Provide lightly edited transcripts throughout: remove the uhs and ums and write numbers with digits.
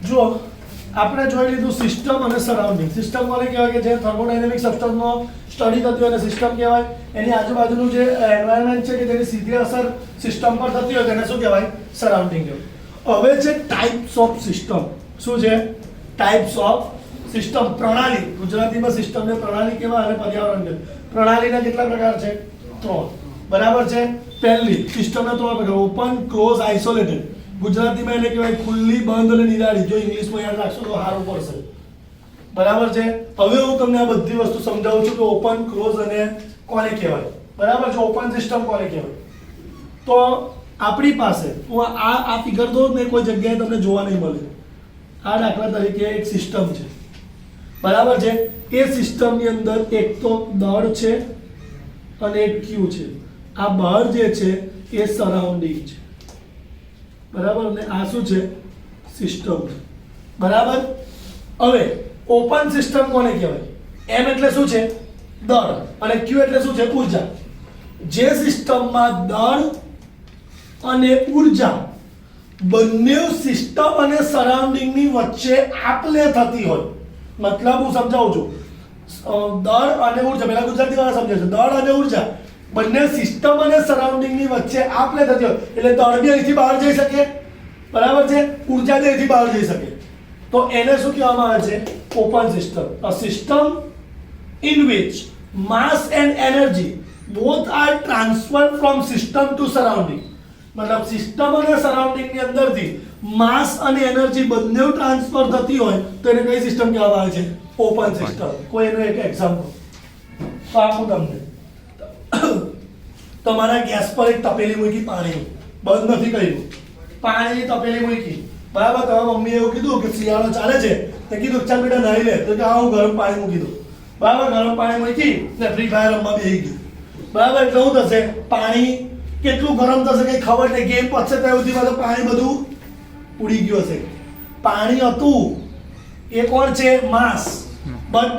જો આપણે જોઈ લીધું સિસ્ટમ અને સરાઉન્ડિંગ. સિસ્ટમ કોને કહેવાય કે જે થર્મોડાયનેમિક સબસ્ટન્સનો સ્ટડી થતી હોય એને સિસ્ટમ કહેવાય. એની આજુબાજુનું જે એન્વાયરમેન્ટ છે કે જેની સીધી અસર સિસ્ટમ પર થતી હોય તેને શું કહેવાય? સરાઉન્ડિંગ કહેવાય. હવે છે ટાઈપ્સ ઓફ સિસ્ટમ. શું છે? Types of system. પ્રણાલી. ગુજરાતીમાં સિસ્ટમને પ્રણાલી કહેવાય અને પર્યાવરણ. પ્રણાલીના કેટલા પ્રકાર છે? 3. બરાબર છે. પહેલી સિસ્ટમના 3 પ્રકાર: ઓપન, ક્લોઝ, આઇસોલેટેડ. ગુજરાતીમાં એને કહેવાય ખુલ્લી, બંધ અને નિરાળી. જો ઇંગ્લિશમાં યાદ રાખશો તો સારું પડશે. બરાબર છે. હવે હું તમને આ બધી વસ્તુ સમજાવું છું કે ઓપન, ક્લોઝ અને કોને કહેવાય. બરાબર છે. ઓપન સિસ્ટમ કોને કહેવાય? તો આપણી પાસે હું આ ફિગર દો ને કોઈ જગ્યાએ તમને જોવા નહીં મળે. આ દાખલા તરીકે એક સિસ્ટમ છે. બરાબર છે. એ સિસ્ટમની અંદર એક તો દળ છે અને એક ક્યુ છે. આ બહાર જે છે એ સરાઉન્ડિંગ છે. બરાબર. અને આ શું છે? સિસ્ટમ છે. બરાબર. હવે ઓપન સિસ્ટમ કોને કહેવાય? એમ એટલે શું છે? દળ. અને ક્યુ એટલે શું છે? ઊર્જા. જે સિસ્ટમમાં દળ અને ઊર્જા બંને સિસ્ટમ અને સરાઉન્ડિંગની વચ્ચે આપ-લે થતી હોય. મતલબ હું સમજાવું છું. દળ અને ઊર્જા, પહેલા ગુજરાતી વાળા સમજે છે. દળ અને ઊર્જા બંને સિસ્ટમ અને સરાઉન્ડિંગની વચ્ચે આપ-લે થતી હોય એટલે દળ બી અહીંથી બહાર જઈ શકે. બરાબર છે. ઊર્જા બી અહીંથી બહાર જઈ શકે. તો એને શું કહેવામાં આવે છે? Open system. A system in which mass and energy both are transferred from system to surrounding. મતલબ સિસ્ટમ અને સરાઉન્ડિંગ ની અંદરથી માસ અને એનર્જી બંને ટ્રાન્સફર થતી હોય તો એને કઈ સિસ્ટમ કહેવામાં આવે છે? Open system. કોઈ એનું એક એક્ઝામ્પલ તો આપું તમને. તમારા ગેસ પર એક તપેલી મૂકી પાણીની, બંધ નથી કર્યું, પાણીની તપેલી મૂકી. બરાબર. તમારા મમ્મીએ એવું કીધું કે શિયાળો ચાલે છે તો કીધું ચાલ બેટા નાહી લે. તો કે હા હું ગરમ પાણી મૂકી દઉં. બરાબર. ગરમ પાણી મૂકી ને ફ્રી ફાયર રમવા બેસી ગયું. બરાબર. એટલે શું થશે? પાણી કેટલું ગરમ થશે કઈ ખબર નહીં. ગેમ પતશે ત્યાં સુધીમાં તો પાણી બધું ઉડી ગયું હશે. પાણી હતું એ કોણ છે? માસ. બટ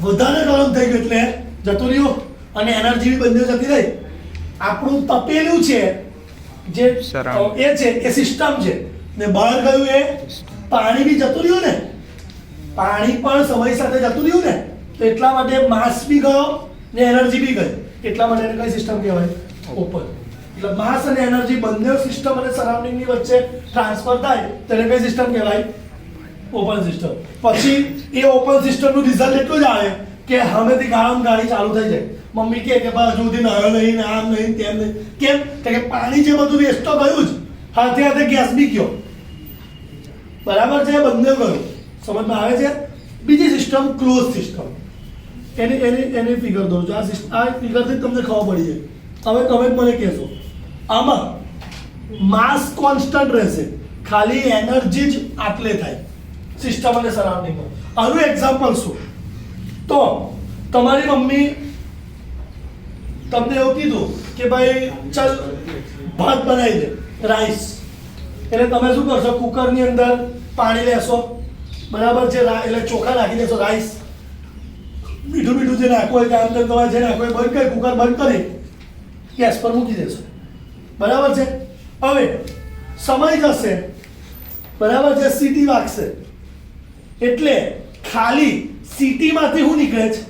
વધારે ગરમ થઈ ગયું એટલે જતું રહ્યું અને એનર્જી બી બંને જતી રહી. આપણું તપેલું છે જે એ છે એ સિસ્ટમ છે ને બહાર ગયું એ પાણી બી જતું રહ્યું ને. પાણી પણ સમય સાથે જતું રહ્યું ને. તો એટલા માટે માસ બી ગયો ને એનર્જી બી ગઈ. એટલા માટે એને કઈ સિસ્ટમ કહેવાય? ઓપન. એટલે માસ અને એનર્જી બંને સિસ્ટમ અને સરાઉન્ડિંગની વચ્ચે ટ્રાન્સફર થાય તેને કઈ સિસ્ટમ કહેવાય? Open system. પછી એ ઓપન સિસ્ટમનું રિઝલ્ટ એટલું જ આવે કે હમેથી ગાળમ ગાળી ચાલુ થઈ જાય. મમ્મી કહે કે બા હજુ સુધી નળો નહીં, આમ નહીં, તેમ નહીં. કેમ? કે પાણી જે બધું વેસ્ટ તો ગયું જ, હાથે હાથે ગેસ બી ગયો. બરાબર છે. બંને ગયું. સમજમાં આવે છે? બીજી સિસ્ટમ ક્લોઝ સિસ્ટમ. એની ફિગર દો. આ ફિગરથી તમને ખબર પડી જાય. હવે તમે મને કહેશો આમાં માસ કોન્સ્ટન્ટ રહેશે, ખાલી એનર્જી જ આપ-લે થાય સિસ્ટમ અને સરાઉન્ડિંગમાં. આનું એક્ઝામ્પલ શું? તો તમારી મમ્મી તમને એવું કીધું કે ભાઈ ચાલ ભાત બનાવી દે, રાઈસ. એટલે તમે શું કરશો? કુકરની અંદર પાણી લેશો. બરાબર છે. એટલે ચોખા નાખી દેશો. રાઈસ મીઠું જે નાખવું હોય કામ તમારે જે નાખવું હોય બંધ કરી, કુકર બંધ કરી ગેસ પર મૂકી દેશો. બરાબર છે. હવે સમય જશે. બરાબર છે. સીટી વાગશે એટલે ખાલી સીટીમાંથી શું નીકળે છે?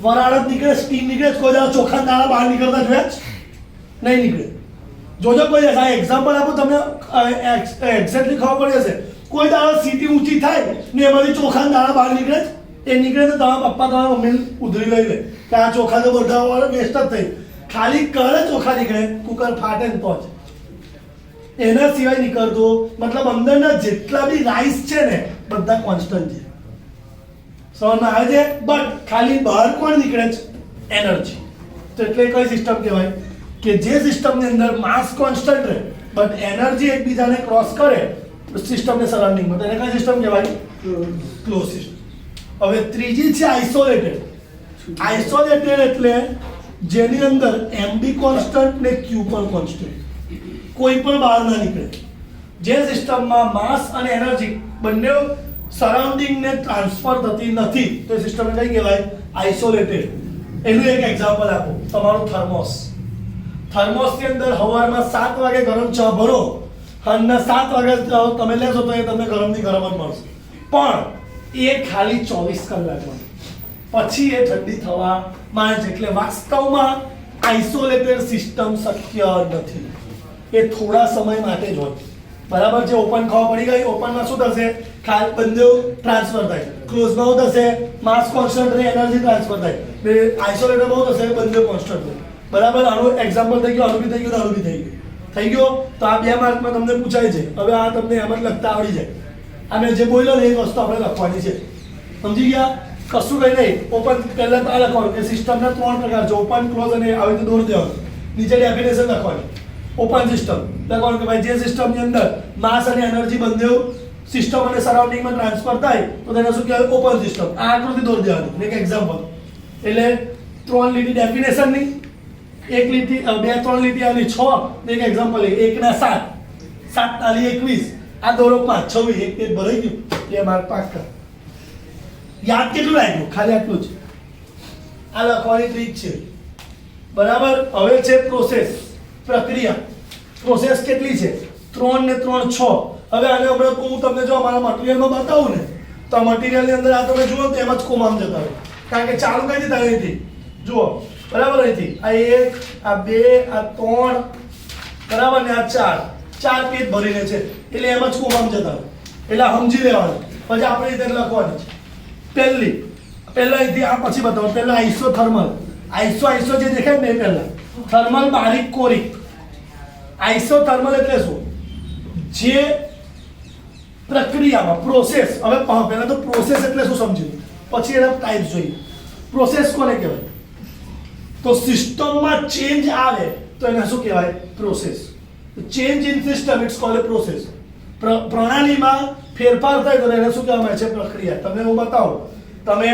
વરાળ જ નીકળે, સ્ટીમ નીકળે. કોઈ દાડો ચોખા દાણા બહાર નીકળતા જોયા જ નહીં નીકળે. જોજો કોઈ આ એક્ઝામ્પલ આપું તમને એક્ઝેક્ટલી ખબર પડી જશે. કોઈ દાડો સીટી ઊંચી થાય ને એમાંથી ચોખા દાણા બહાર નીકળે. એ નીકળે તો તમારા પપ્પા તમારા મમ્મીને ઉધરી લઈ લે કે આ ચોખા તો બધા વાળા વેસ્ટ જ થઈ. ખાલી કરે ચોખા નીકળે, કુકર ફાટે ને તો જ. એના સિવાય નીકળતું મતલબ અંદરના જેટલા બી રાઈસ છે ને બધા કોન્સ્ટન્ટ છે. સમજમાં આવે છે? બટ ખાલી બહાર કોણ નીકળે છે? એનર્જી. તો એટલે કઈ સિસ્ટમ કહેવાય? કે જે સિસ્ટમની અંદર માસ કોન્સ્ટન્ટ રહે બટ એનર્જી એકબીજાને ક્રોસ કરે સિસ્ટમને સરાઉન્ડિંગમાં, તો એને કઈ સિસ્ટમ કહેવાય? Close system. હવે ત્રીજી છે આઇસોલેટેડ. આઇસોલેટેડ એટલે જેની અંદર એમ બી કોન્સ્ટન્ટ ને ક્યુ પણ કોન્સ્ટન્ટ, કોઈ પણ બહાર ના નીકળે. જે સિસ્ટમમાં માસ અને એનર્જી બંને સરાઉન્ડિંગને ટ્રાન્સફર થતી નથી તો એ સિસ્ટમને કઈ કહેવાય? આઇસોલેટેડ. એનું એક એક્ઝામ્પલ આપો. તમારું થર્મોસ. થર્મોસની અંદર સવારમાં 7 વાગે ગરમ ચા ભરો અને 7 વાગે તમે લેશો તો એ તમને ગરમની ગરમ જ મળશે, પણ એ ખાલી 24 કલાકમાં, પછી એ ઠંડી થવા માંડે છે. એટલે વાસ્તવમાં આઇસોલેટેડ સિસ્ટમ શક્ય નથી, એ થોડા સમય માટે જ હોય. બરાબર છે. ઓપન ખબર પડી ગઈ. ઓપનમાં શું થશે? ખાલી બંને ટ્રાન્સફર થાય. ક્લોઝમાં શું થશે? માસ કોન્સ્ટન્ટ રહે, એનર્જી ટ્રાન્સફર થાય. બે આઇસોલેટરમાં શું થશે? બંને કોન્સ્ટન્ટ રહે. બરાબર. આનું એક્ઝામ્પલ થઈ ગયું, આનું બી થઈ ગયું, આનું બી થઈ ગયું. થઈ ગયો. તો આ 2 માર્કમાં તમને પૂછાય છે. હવે આ તમને એમ જ લખતા આવડી જાય. આ મેં જે બોલ્યો ને એ વસ્તુ આપણે લખવાની છે. સમજી ગયા? કશું કઈ નહીં. ઓપન પહેલા તો આ લખવાનું કે સિસ્ટમના 3 પ્રકાર છે, ઓપન, ક્લોઝ અને આવી રીતે દોરી દેવાનું. નીચે ડેફિનેશન લખવાની. ઓપન સિસ્ટમ લખવાનું કે ભાઈ જે સિસ્ટમની અંદર માસ અને એનર્જી બંને સિસ્ટમ અને સરાઉન્ડિંગમાં ટ્રાન્સફર થાય તો તેને શું કહેવાય? Open system. આ આકૃતિ દોરી દેવાની. એક એક્ઝામ્પલ. એટલે 3 લીટી ડેફિનેશનની, 1 લીટી 2 3 લીટી આની 6 ને એક એક્ઝામ્પલ 1 ના 7 7 તાલી 21 આ દોરો 5 26 એક પેજ ભરાઈ ગયું. 2 માર્ક પાક્કા. યાદ કેટલું રાખ્યું? ખાલી આટલું જ. આ લખવાની ટ્રીક છે. બરાબર. હવે છે પ્રોસેસ, પ્રક્રિયા. પ્રોસેસ કેટલી છે? 3 ને 3 6. હવે આને હમણાં હું તમને જો અમારા મટીરીયલમાં બતાવું ને તો આ મટીરીયલની અંદર આ તમે જુઓ તો એમ જ કોમામ જતા હોય, કારણ કે ચાલુ કઈ રીતે અહીંથી જુઓ. બરાબર. અહીંથી આ 1 આ 2 આ 3 બરાબર ને આ 4 પેજ ભરીને છે એટલે એમ જ કોમામ જતા હોય. એટલે સમજી લેવાનું. પછી આપણે રીતે લખવાની પહેલા અહીંથી આ પછી બતાવો. પહેલા આઇસોથર્મલ. આઇસો જે દેખાય ને પહેલા થર્મલ બારીક કોરિક. આઇસોથર્મલ એટલે શું? જે પ્રક્રિયામાં પ્રોસેસ. હવે પહેલા તો પ્રોસેસ એટલે શું સમજીએ, પછી એના ટાઈપ્સ જોઈએ. પ્રોસેસ કોને કહેવાય? તો સિસ્ટમમાં ચેન્જ આવે તો એને શું કહેવાય? Process. Change in system it's called a process. પ્રણાલીમાં ફેરફાર થાય તો એને શું કહેવામાં આવે છે? પ્રક્રિયા. તમને હું બતાવું. તમે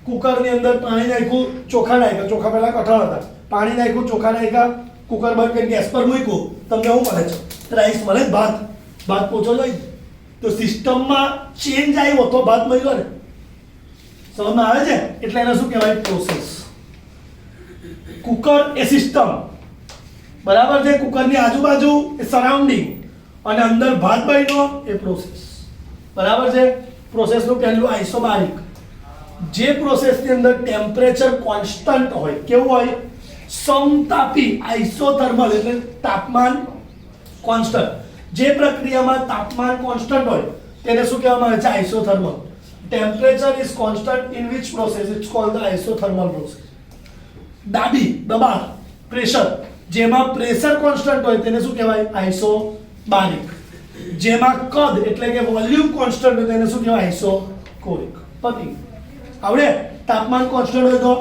કુકરની અંદર પાણી નાખ્યું, ચોખા નાખ્યા. ચોખા પહેલા કઠણ હતા. પાણી નાખ્યું, ચોખા નાખ્યા, કુકર બંધ કરીને ગેસ પર મૂક્યું, તમને શું મળે છે? રાઈસ મળે. ભાત પોચો જાય. તો સિસ્ટમમાં ચેન્જ આવ્યો તો ભાત મળ્યો ને. સમજમાં આવે છે? એટલે એને શું કહેવાય? પ્રોસેસ. કુકર એ સિસ્ટમ. બરાબર છે. કુકરની આજુબાજુ એ સરાઉન્ડિંગ અને અંદર ભાત બન્યો એ પ્રોસેસ. બરાબર છે. પ્રોસેસનું પહેલું આઇસોબારિક. જે પ્રોસેસની અંદર ટેમ્પરેચર કોન્સ્ટન્ટ હોય. કેવું હોય? સમતાપી. આઇસોથર્મલ એટલે તાપમાન કોન્સ્ટન્ટ. જે પ્રક્રિયામાં તાપમાન કોન્સ્ટન્ટ હોય તેને શું કહેવામાં આવે છે? Isothermal. Temperature is constant in which process it's called the isothermal process. દાબી, દબાણ, પ્રેશર. જેમાં પ્રેશર કોન્સ્ટન્ટ હોય તેને શું કહેવાય? આઇસોબારિક. જેમાં કદ એટલે કે વોલ્યુમ કોન્સ્ટન્ટ હોય તેને શું કહેવાય? આઇસોકોરિક. પતિ આવડે? તાપમાન કોન્સ્ટન્ટ હોય તો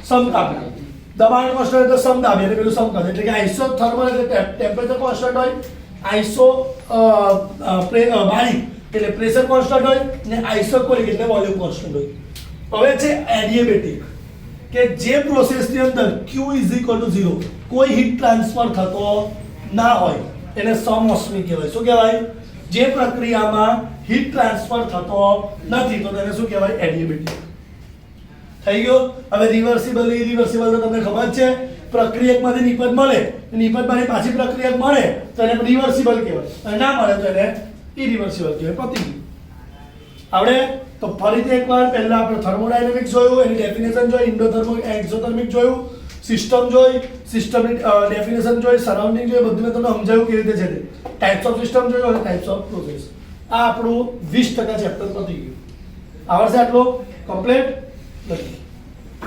સમતાપી, દબાણ કોન્સ્ટન્ટ હોય તો સમદાબી એટલે પેલું સમકદ. એટલે કે આઇસોથર્મલ એટલે ટેમ્પરેચર કોન્સ્ટન્ટ હોય, બારિક એટલે પ્રેશર કોન્સ્ટન્ટ હોય ને આઇસોકોરિક એટલે વોલ્યુમ કોન્સ્ટન્ટ હોય. હવે છે એડિયાબેટિક કે જે પ્રોસેસની અંદર Q = 0 કોઈ હીટ ટ્રાન્સફર થતો ના હોય એને સમોષ્મી કહેવાય. શું કહેવાય? જે પ્રક્રિયામાં હીટ ટ્રાન્સફર થતો નથી તો તેને શું કહેવાય? એડિયાબેટિક. થઈ ગયો. હવે રિવર્સિબલ, ઇરિવર્સિબલ તો તમને ખબર છે. પ્રક્રિયકમાંથી નિપજ મળે, નિપજમાંથી પાછી પ્રક્રિયક મળે તો એને રિવર્સિબલ કહેવાય, અને ના મળે તો એને ઇરિવર્સિબલ કહેવાય. પતી ગયું. આવડે? તો ફરીથી એકવાર પહેલા આપણે થર્મોડાયનેમિક્સ જોયું, એની ડેફિનેશન જોઈ, એન્ડોથર્મિક એક્ઝોથર્મિક જોયું, સિસ્ટમ જોઈ, સિસ્ટમની ડેફિનેશન જોઈ, સરાઉન્ડિંગ જોઈ, બધું મેં તમને સમજાવ્યું કેવી રીતે છે તે. ટાઈપ્સ ઓફ સિસ્ટમ જોયું અને ટાઈપ્સ ઓફ પ્રોસેસ. આ આપણું 20% ચેપ્ટર પતી ગયું. આવડશે આટલો કમ્પ્લીટ? નથી.